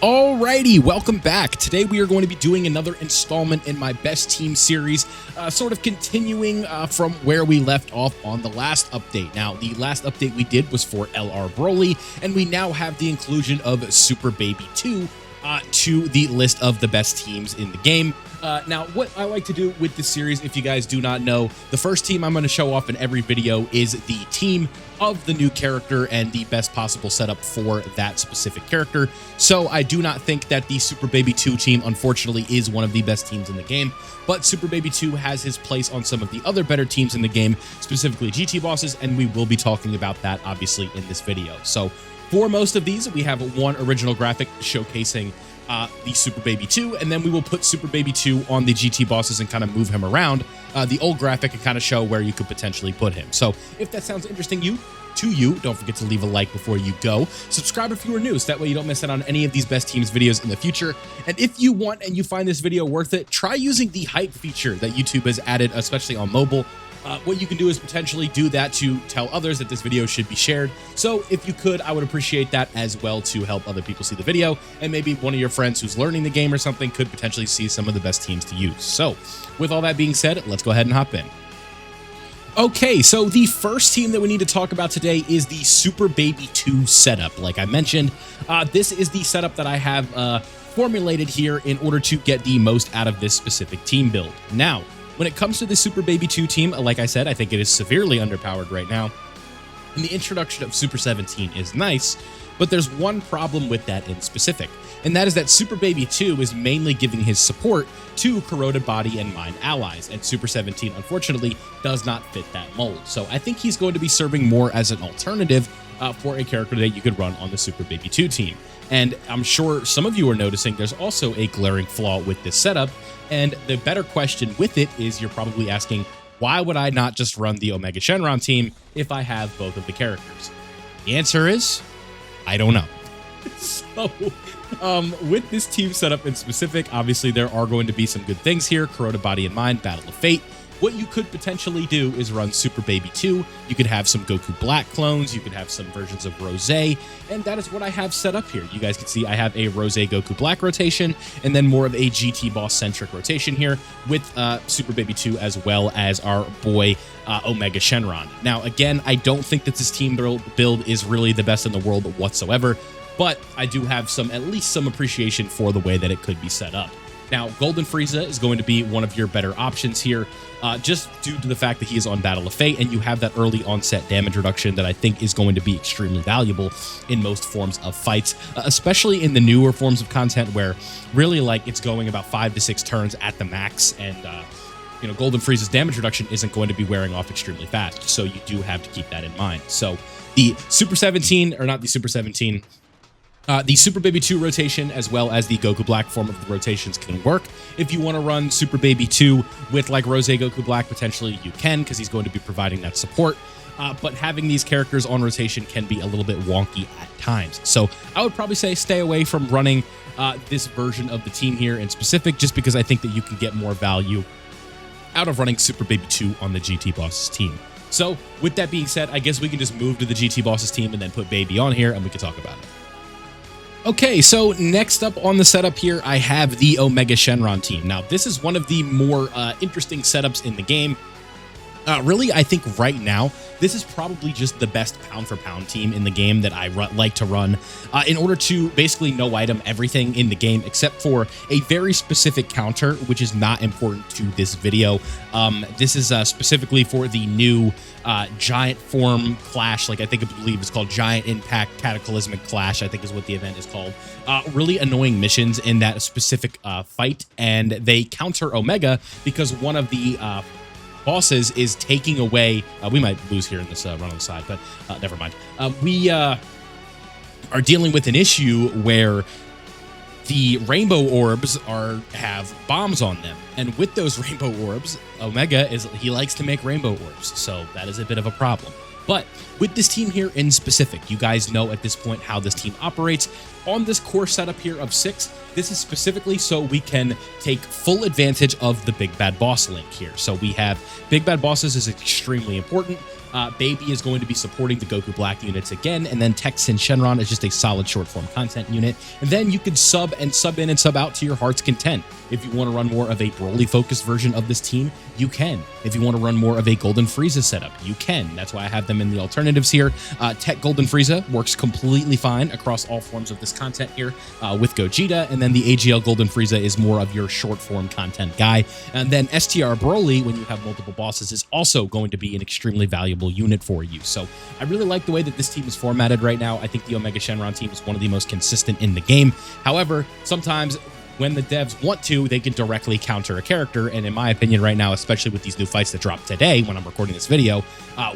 Alrighty, welcome back. Today we are going to be doing another installment in my best team series, sort of continuing from where we left off on the last update. Now, the last update we did was for LR Broly, and we now have the inclusion of Super Baby 2 to the list of the best teams in the game. Now, what I like to do with this series, if you guys do not know, the first team I'm going to show off in every video is the team of the new character and the best possible setup for that specific character. So I do not think that the Super Baby 2 team, unfortunately, is one of the best teams in the game, but Super Baby 2 has his place on some of the other better teams in the game, specifically GT bosses, and we will be talking about that, obviously, in this video. So for most of these, we have one original graphic showcasing the Super Baby 2, and then we will put Super Baby 2 on the GT bosses and kind of move him around. The old graphic can kind of show where you could potentially put him. So if that sounds interesting to you, don't forget to leave a like before you go. Subscribe if you are new, so that way you don't miss out on any of these best teams videos in the future. And if you want and you find this video worth it, try using the hype feature that YouTube has added, especially on mobile. What you can do is potentially do that to tell others that this video should be shared. So if you could, I would appreciate that as well to help other people see the video, and maybe one of your friends who's learning the game or something could potentially see some of the best teams to use. So with all that being said, let's go ahead and hop in. Okay, so the first team that we need to talk about today is the Super Baby 2 setup. Like I mentioned, this is the setup that I have formulated here in order to get the most out of this specific team build. Now, when it comes to the Super Baby 2 team, like I said, I think it is severely underpowered right now. And the introduction of Super 17 is nice, but there's one problem with that in specific, and that is that Super Baby 2 is mainly giving his support to corroded body and mind allies, and Super 17 unfortunately does not fit that mold. So I think he's going to be serving more as an alternative for a character that you could run on the Super Baby 2 team. And I'm sure some of you are noticing there's also a glaring flaw with this setup, and the better question with it is you're probably asking, why would I not just run the Omega Shenron team if I have both of the characters? The answer is, I don't know. So, with this team setup in specific, obviously there are going to be some good things here. Corroded Body and Mind, Battle of Fate. What you could potentially do is run Super Baby 2. You could have some Goku Black clones. You could have some versions of Rose. And that is what I have set up here. You guys can see I have a Rose Goku Black rotation and then more of a GT boss-centric rotation here with Super Baby 2 as well as our boy Omega Shenron. Now, again, I don't think that this team build is really the best in the world whatsoever, but I do have at least some appreciation for the way that it could be set up. Now, Golden Frieza is going to be one of your better options here, just due to the fact that he is on Battle of Fate, and you have that early onset damage reduction that I think is going to be extremely valuable in most forms of fights, especially in the newer forms of content where really like it's going about 5 to 6 turns at the max, and you know, Golden Frieza's damage reduction isn't going to be wearing off extremely fast, so you do have to keep that in mind. So the Super 17, or not the Super 17, the Super Baby 2 rotation as well as the Goku Black form of the rotations can work. If you want to run Super Baby 2 with like Rose Goku Black, potentially you can, because he's going to be providing that support. But having these characters on rotation can be a little bit wonky at times. So I would probably say stay away from running this version of the team here in specific, just because I think that you can get more value out of running Super Baby 2 on the GT Bosses team. So with that being said, I guess we can just move to the GT Bosses team and then put Baby on here and we can talk about it. Okay, so next up on the setup here, I have the Omega Shenron team. Now, this is one of the more interesting setups in the game. Really, I think right now, this is probably just the best pound-for-pound team in the game that I like to run in order to basically no-item everything in the game except for a very specific counter, which is not important to this video. This is specifically for the new Giant Form Clash, I believe it's called Giant Impact Cataclysmic Clash, I think is what the event is called. Really annoying missions in that specific fight, and they counter Omega because one of the bosses is taking away, we might lose here in this run on the side, but never mind. We are dealing with an issue where the rainbow orbs have bombs on them, and with those rainbow orbs, Omega he likes to make rainbow orbs, so that is a bit of a problem. But with this team here in specific, you guys know at this point how this team operates. On this core setup here of 6, this is specifically so we can take full advantage of the Big Bad Boss link here. So we have Big Bad Bosses is extremely important. Baby is going to be supporting the Goku Black units again, and then Texan Shenron is just a solid short form content unit. And then you could sub in and sub out to your heart's content. If you want to run more of a Broly focused version of this team, you can. If you want to run more of a Golden Frieza setup, you can. That's why I have them in the alternatives here. Tech Golden Frieza works completely fine across all forms of this content here with Gogeta, and then the AGL Golden Frieza is more of your short form content guy. And then STR Broly, when you have multiple bosses, is also going to be an extremely valuable unit for you. So I really like the way that this team is formatted right now. I think the Omega Shenron team is one of the most consistent in the game. However, sometimes when the devs want to, they can directly counter a character. And in my opinion right now, especially with these new fights that dropped today when I'm recording this video,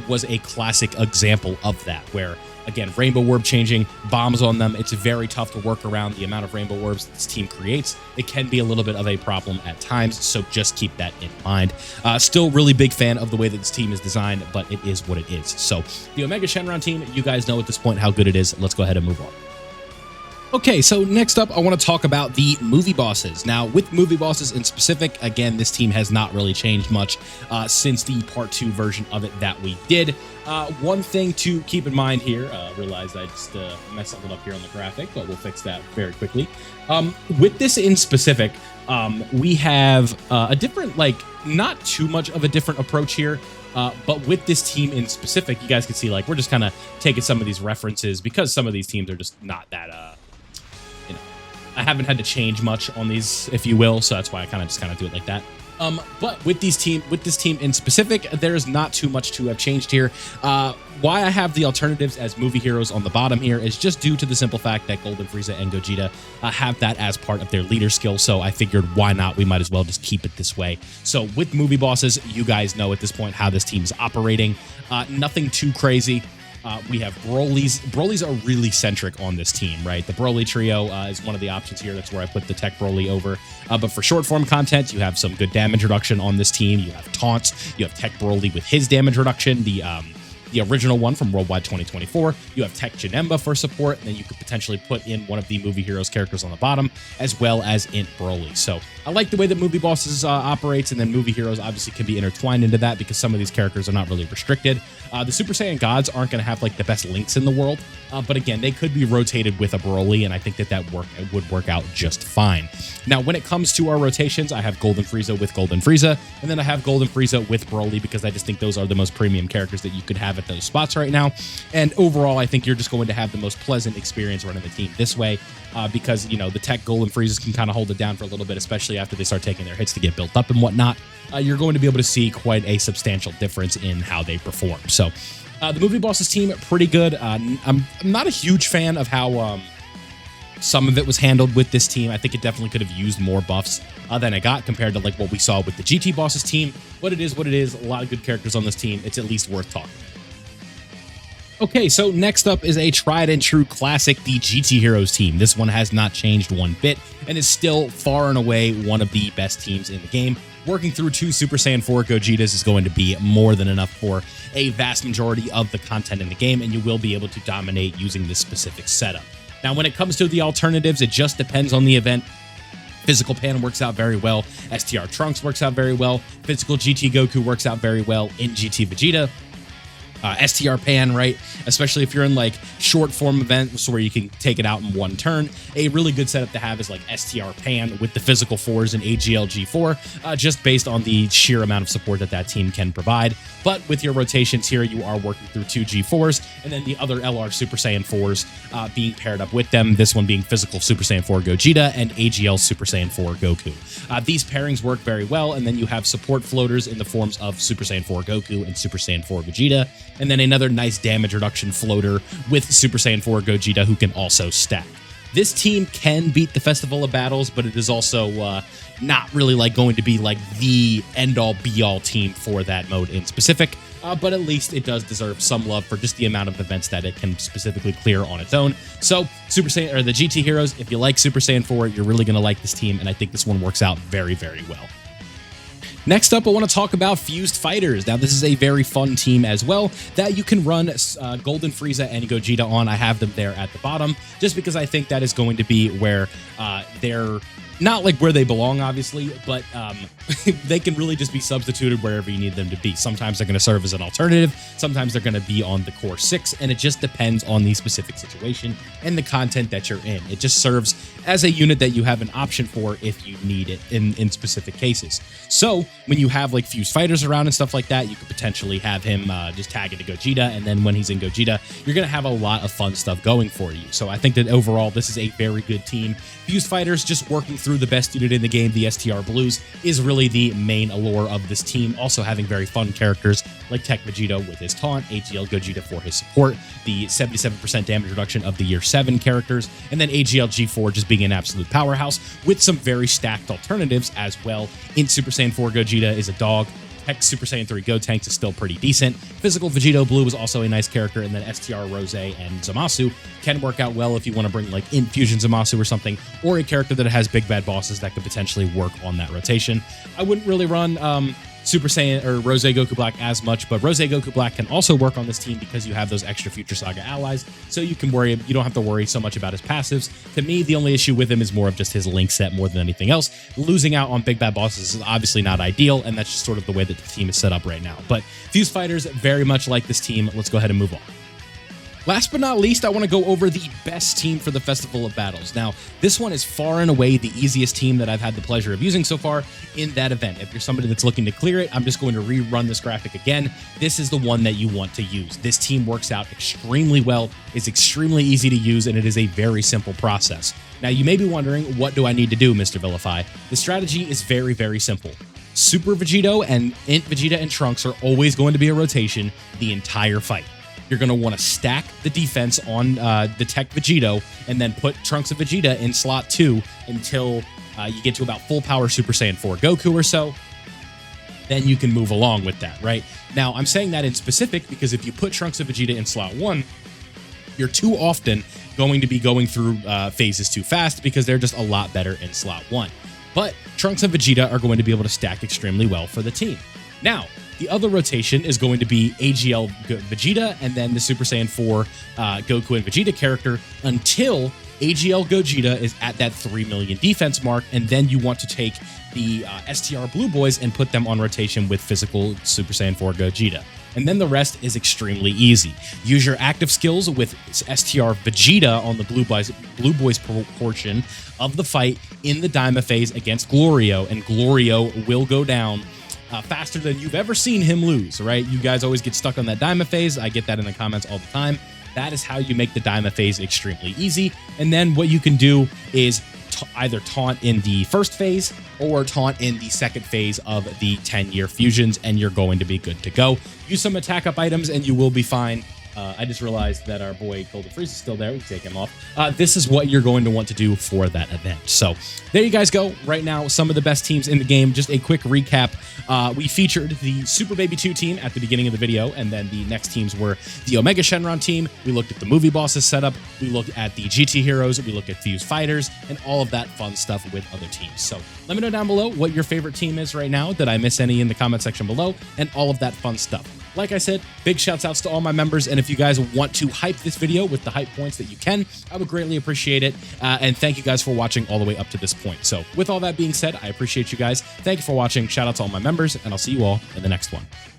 was a classic example of that, where, again, Rainbow Orb changing, bombs on them. It's very tough to work around the amount of Rainbow Orbs this team creates. It can be a little bit of a problem at times, so just keep that in mind. Still really big fan of the way that this team is designed, but it is what it is. So the Omega Shenron team, you guys know at this point how good it is. Let's go ahead and move on. Okay, so next up, I want to talk about the movie bosses. Now, with movie bosses in specific, again, this team has not really changed much since the Part 2 version of it that we did. One thing to keep in mind here, realized I just messed something up here on the graphic, but we'll fix that very quickly. With this in specific, we have a different, like, not too much of a different approach here. But with this team in specific, you guys can see, like, we're just kind of taking some of these references because some of these teams are just not that, I haven't had to change much on these, if you will, so that's why I kind of do it like that. But with this team in specific, there's not too much to have changed here. Why I have the alternatives as movie heroes on the bottom here is just due to the simple fact that Golden Frieza and Gogeta have that as part of their leader skill. So I figured, why not? We might as well just keep it this way. So with movie bosses, you guys know at this point how this team is operating. Nothing too crazy. We have Broly's. Broly's are really centric on this team, right? The Broly trio is one of the options here. That's where I put the Tech Broly over. But for short form content, you have some good damage reduction on this team. You have taunts. You have Tech Broly with his damage reduction. The original one from Worldwide 2024. You have Tech Janemba for support, and then you could potentially put in one of the Movie Heroes characters on the bottom, as well as Int Broly. So I like the way that Movie Bosses operates, and then Movie Heroes obviously can be intertwined into that because some of these characters are not really restricted. The Super Saiyan Gods aren't going to have like the best links in the world, but again, they could be rotated with a Broly, and I think that would work out just fine. Now, when it comes to our rotations, I have Golden Frieza with Golden Frieza, and then I have Golden Frieza with Broly because I just think those are the most premium characters that you could have at those spots right now. And overall, I think you're just going to have the most pleasant experience running the team this way because, you know, the Tech Golden Friezas can kind of hold it down for a little bit, especially after they start taking their hits to get built up and whatnot. You're going to be able to see quite a substantial difference in how they perform. So the Movie Bosses team, pretty good. I'm not a huge fan of how some of it was handled with this team. I think it definitely could have used more buffs than it got compared to like what we saw with the GT Bosses team. But it is what it is. A lot of good characters on this team. It's at least worth talking. Okay, so next up is a tried and true classic, the GT Heroes team. This one has not changed one bit and is still far and away one of the best teams in the game. Working through 2 Super Saiyan 4 Gogetas is going to be more than enough for a vast majority of the content in the game, and you will be able to dominate using this specific setup. Now, when it comes to the alternatives, it just depends on the event. Physical Pan works out very well. STR Trunks works out very well. Physical GT Goku works out very well in GT Vegeta. STR Pan, right? Especially if you're in like short form events where you can take it out in one turn. A really good setup to have is like STR Pan with the physical 4s and AGL G4, just based on the sheer amount of support that team can provide. But with your rotations here, you are working through 2 G4s and then the other LR Super Saiyan 4s being paired up with them. This one being physical Super Saiyan 4 Gogeta and AGL Super Saiyan 4 Goku. These pairings work very well, and then you have support floaters in the forms of Super Saiyan 4 Goku and Super Saiyan 4 Vegeta, and then another nice damage reduction floater with Super Saiyan 4 Gogeta who can also stack. This team can beat the Festival of Battles, but it is also not really like going to be like the end-all be-all team for that mode in specific, but at least it does deserve some love for just the amount of events that it can specifically clear on its own. So Super Saiyan, or the GT Heroes, if you like Super Saiyan 4, you're really going to like this team, and I think this one works out very, very well. Next up, I want to talk about Fused Fighters. Now, this is a very fun team as well that you can run Golden Frieza and Gogeta on. I have them there at the bottom just because I think that is going to be where their not like where they belong, obviously, but they can really just be substituted wherever you need them to be. Sometimes they're going to serve as an alternative. Sometimes they're going to be on the core 6, and it just depends on the specific situation and the content that you're in. It just serves as a unit that you have an option for if you need it in specific cases. So when you have like fused fighters around and stuff like that, you could potentially have him just tag into Gogeta, and then when he's in Gogeta, you're going to have a lot of fun stuff going for you. So I think that overall, this is a very good team. Fused fighters just working through the best unit in the game, the STR Blues, is really the main allure of this team. Also having very fun characters like Tech Vegito with his taunt, AGL Gogeta for his support, the 77% damage reduction of the Year 7 characters, and then AGL G4 just being an absolute powerhouse with some very stacked alternatives as well. In Super Saiyan 4, Gogeta is a dog. Heck, Super Saiyan 3 Gotenks is still pretty decent. Physical Vegito Blue is also a nice character, and then STR Rose and Zamasu can work out well if you want to bring like Infusion Zamasu or something, or a character that has big bad bosses that could potentially work on that rotation. I wouldn't really run Super Saiyan or Rose Goku Black as much, but Rose Goku Black can also work on this team because you have those extra Future Saga allies, so you don't have to worry so much about his passives. To me, the only issue with him is more of just his link set more than anything else. Losing out on big bad bosses is obviously not ideal, and that's just sort of the way that the team is set up right now. But Fused Fighters very much like this team. Let's go ahead and move on. Last but not least, I want to go over the best team for the Festival of Battles. Now, this one is far and away the easiest team that I've had the pleasure of using so far in that event. If you're somebody that's looking to clear it, I'm just going to rerun this graphic again. This is the one that you want to use. This team works out extremely well, is extremely easy to use, and it is a very simple process. Now, you may be wondering, what do I need to do, Mr. Vilify? The strategy is very, very simple. Super Vegito and Int Vegeta and Trunks are always going to be a rotation the entire fight. You're going to want to stack the defense on the Tech Vegito and then put Trunks of Vegeta in slot 2 until you get to about full power Super Saiyan 4 Goku or so. Then you can move along with that, right? Now, I'm saying that in specific because if you put Trunks of Vegeta in slot 1, you're too often going to be going through phases too fast because they're just a lot better in slot 1. But Trunks and Vegeta are going to be able to stack extremely well for the team. Now, the other rotation is going to be AGL Vegeta and then the Super Saiyan 4 Goku and Vegeta character until AGL Gogeta is at that 3 million defense mark, and then you want to take the STR Blue Boys and put them on rotation with physical Super Saiyan 4 Gogeta. And then the rest is extremely easy. Use your active skills with STR Vegeta on the Blue Boys portion of the fight in the Daima phase against Glorio, and Glorio will go down faster than you've ever seen him lose, right? You guys always get stuck on that Daima phase. I get that in the comments all the time. That is how you make the Daima phase extremely easy. And then what you can do is either taunt in the first phase or taunt in the second phase of the 10-year fusions, and you're going to be good to go. Use some attack up items and you will be fine. I just realized that our boy Golden Freeze is still there. We can take him off. This is what you're going to want to do for that event. So there you guys go. Right now, some of the best teams in the game. Just a quick recap. We featured the Super Baby 2 team at the beginning of the video, and then the next teams were the Omega Shenron team. We looked at the movie bosses setup. We looked at the GT heroes. We looked at Fused Fighters and all of that fun stuff with other teams. So let me know down below what your favorite team is right now. Did I miss any in the comment section below? And all of that fun stuff. Like I said, big shouts outs to all my members, and if you guys want to hype this video with the hype points that you can, I would greatly appreciate it, and thank you guys for watching all the way up to this point. So with all that being said, I appreciate you guys. Thank you for watching. Shout out to all my members, and I'll see you all in the next one.